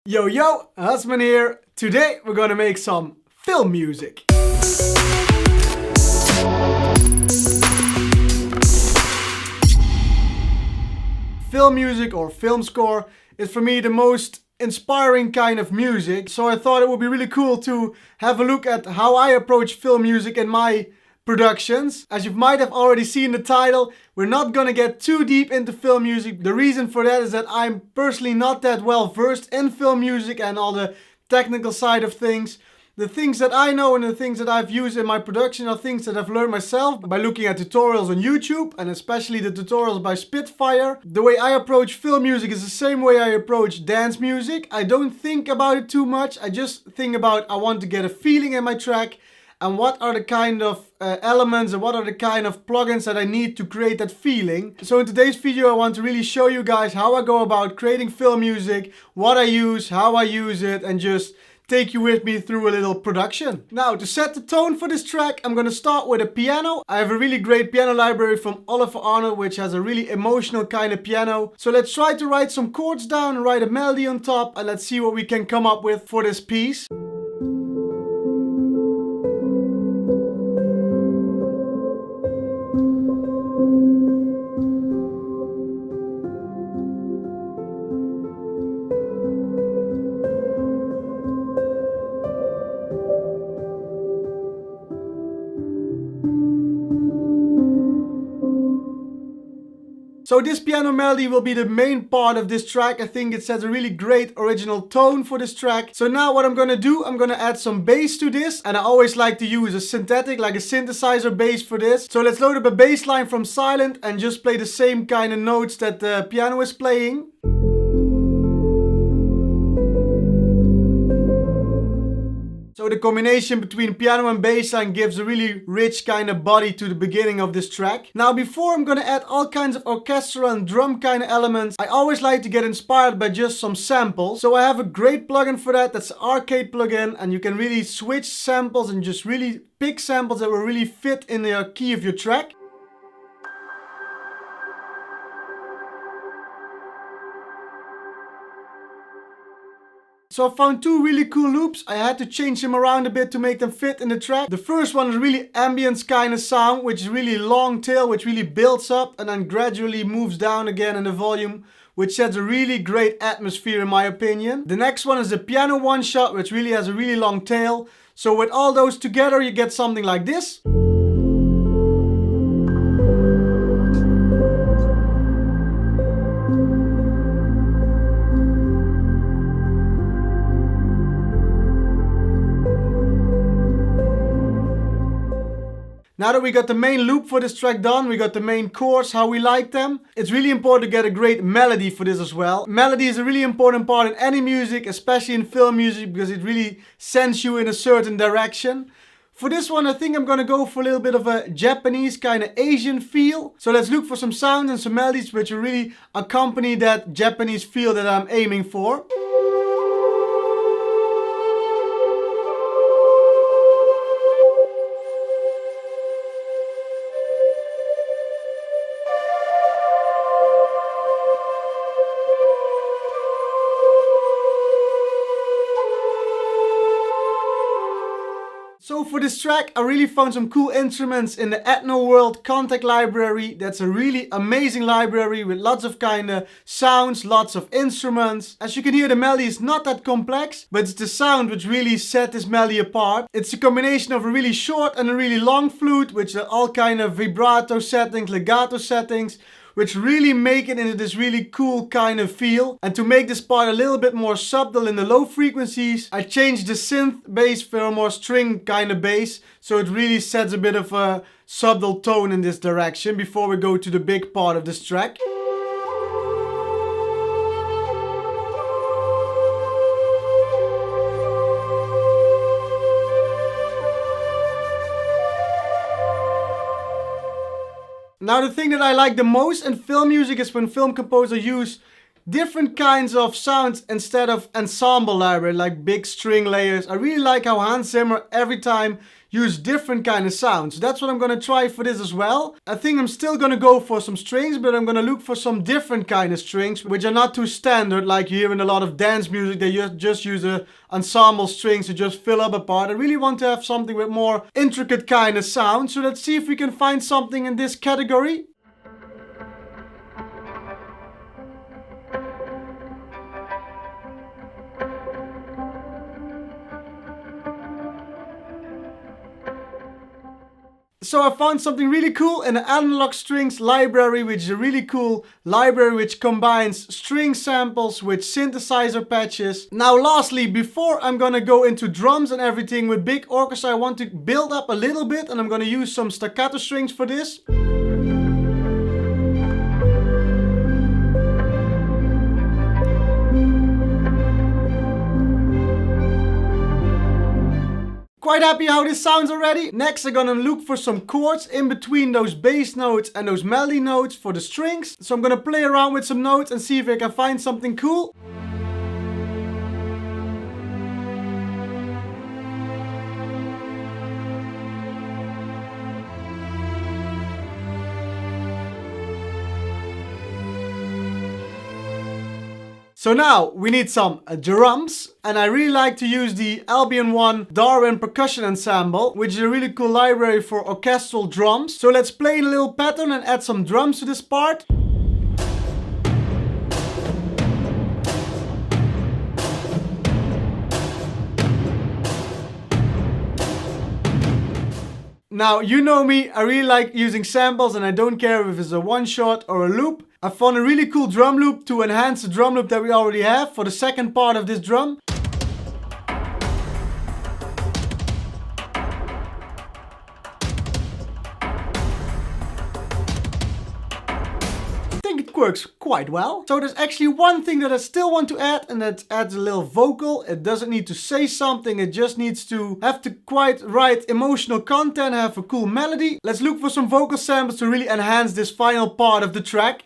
Yo yo, Husman here. Today we're gonna make some film music. Film music or film score is for me the most inspiring kind of music. So I thought it would be really cool to have a look at how I approach film music in my productions. As you might have already seen the title, we're not gonna get too deep into film music. The reason for that is that I'm personally not that well versed in film music and all the technical side of things. The things that I know and the things that I've used in my production are things that I've learned myself by looking at tutorials on YouTube, and especially the tutorials by Spitfire. The way I approach film music is the same way I approach dance music. I don't think about it too much. I just think about I want to get a feeling in my track and what are the kind of elements and what are the kind of plugins that I need to create that feeling. So in today's video I want to really show you guys how I go about creating film music, what I use, how I use it, and just take you with me through a little production. Now, to set the tone for this track, I'm gonna start with a piano. I have a really great piano library from Oliver Arnold, which has a really emotional kind of piano. So let's try to write some chords down and write a melody on top, and let's see what we can come up with for this piece. So this piano melody will be the main part of this track. I think it sets a really great original tone for this track. So now what I'm gonna do, I'm gonna add some bass to this. And I always like to use a synthetic, like a synthesizer bass for this. So let's load up a bass line from Silent and just play the same kind of notes that the piano is playing. So the combination between piano and bass line gives a really rich kind of body to the beginning of this track. Now before I'm gonna add all kinds of orchestral and drum kind of elements, I always like to get inspired by just some samples. So I have a great plugin for that, that's the Arcade plugin, and you can really switch samples and just really pick samples that will really fit in the key of your track. So I found two really cool loops. I had to change them around a bit to make them fit in the track. The first one is really ambience kind of sound, which is really long tail, which really builds up and then gradually moves down again in the volume, which sets a really great atmosphere in my opinion. The next one is the piano one shot, which really has a really long tail. So with all those together you get something like this. Now that we got the main loop for this track done, we got the main chords, how we like them. It's really important to get a great melody for this as well. Melody is a really important part in any music, especially in film music, because it really sends you in a certain direction. For this one, I think I'm gonna go for a little bit of a Japanese kind of Asian feel. So let's look for some sounds and some melodies which will really accompany that Japanese feel that I'm aiming for. So for this track, I really found some cool instruments in the Ethno World Contact Library. That's a really amazing library with lots of kind of sounds, lots of instruments. As you can hear, the melody is not that complex, but it's the sound which really set this melody apart. It's a combination of a really short and a really long flute, which are all kind of vibrato settings, legato settings, which really make it into this really cool kind of feel. And to make this part a little bit more subtle in the low frequencies, I changed the synth bass for a more string kind of bass, so it really sets a bit of a subtle tone in this direction before we go to the big part of this track. Now the thing that I like the most in film music is when film composers use different kinds of sounds instead of ensemble library, like big string layers. I really like how Hans Zimmer every time use different kind of sounds. That's what I'm gonna try for this as well. I think I'm still gonna go for some strings, but I'm gonna look for some different kind of strings, which are not too standard, like you hear in a lot of dance music. They just use a ensemble strings to just fill up a part. I really want to have something with more intricate kind of sound. So let's see if we can find something in this category. So I found something really cool in the analog strings library, which is a really cool library which combines string samples with synthesizer patches. Now lastly, before I'm gonna go into drums and everything with big orchestra, I want to build up a little bit, and I'm gonna use some staccato strings for this. Quite happy how this sounds already. Next I'm gonna look for some chords in between those bass notes and those melody notes for the strings. So I'm gonna play around with some notes and see if I can find something cool. So now we need some drums, and I really like to use the Albion 1 Darwin Percussion Ensemble, which is a really cool library for orchestral drums. So let's play a little pattern and add some drums to this part. Now, you know me, I really like using samples, and I don't care if it's a one shot or a loop. I found a really cool drum loop to enhance the drum loop that we already have for the second part of this drum. I think it works quite well. So there's actually one thing that I still want to add, and that adds a little vocal. It doesn't need to say something, it just needs to have the quite right emotional content, have a cool melody. Let's look for some vocal samples to really enhance this final part of the track.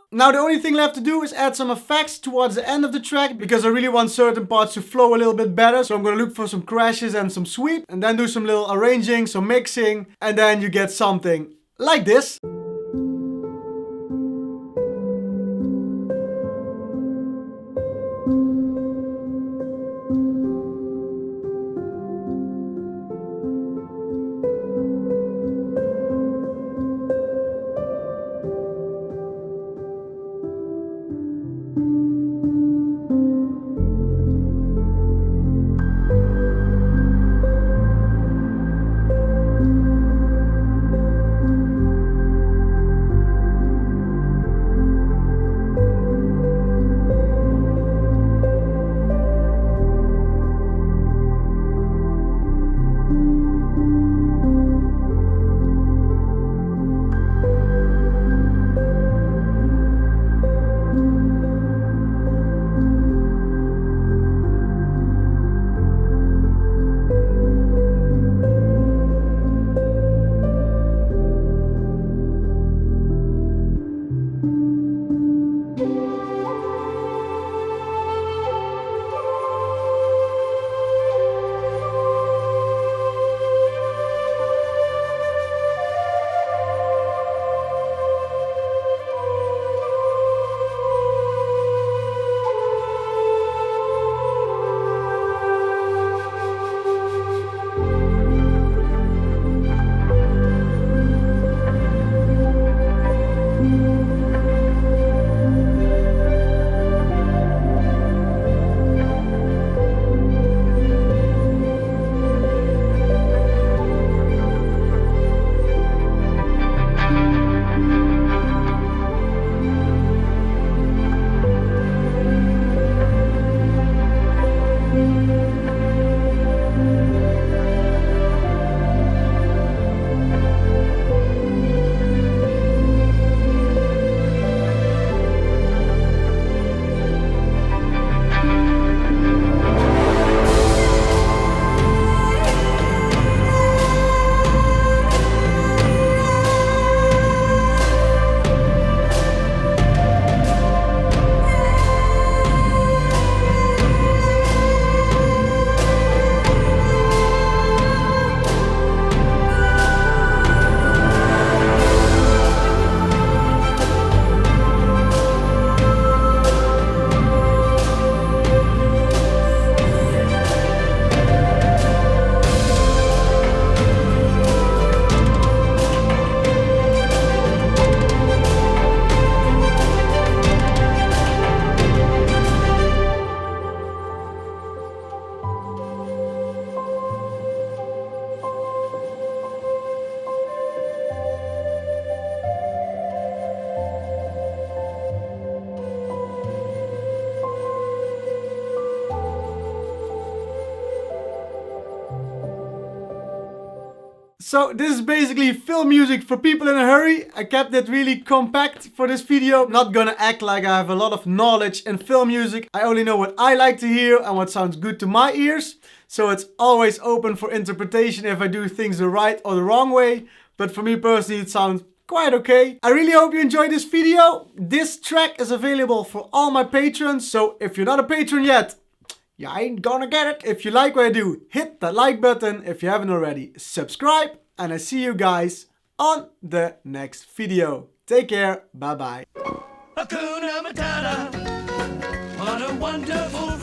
Now the only thing left to do is add some effects towards the end of the track, because I really want certain parts to flow a little bit better. So I'm gonna look for some crashes and some sweep, and then do some little arranging, some mixing, and then you get something like this. So this is basically film music for people in a hurry. I kept it really compact for this video. I'm not gonna act like I have a lot of knowledge in film music. I only know what I like to hear and what sounds good to my ears. So it's always open for interpretation if I do things the right or the wrong way. But for me personally, it sounds quite okay. I really hope you enjoyed this video. This track is available for all my patrons. So if you're not a patron yet, you ain't gonna get it. If you like what I do, hit that like button. If you haven't already, subscribe. And I see you guys on the next video. Take care. Bye bye. Hakuna Matata. What a wonderful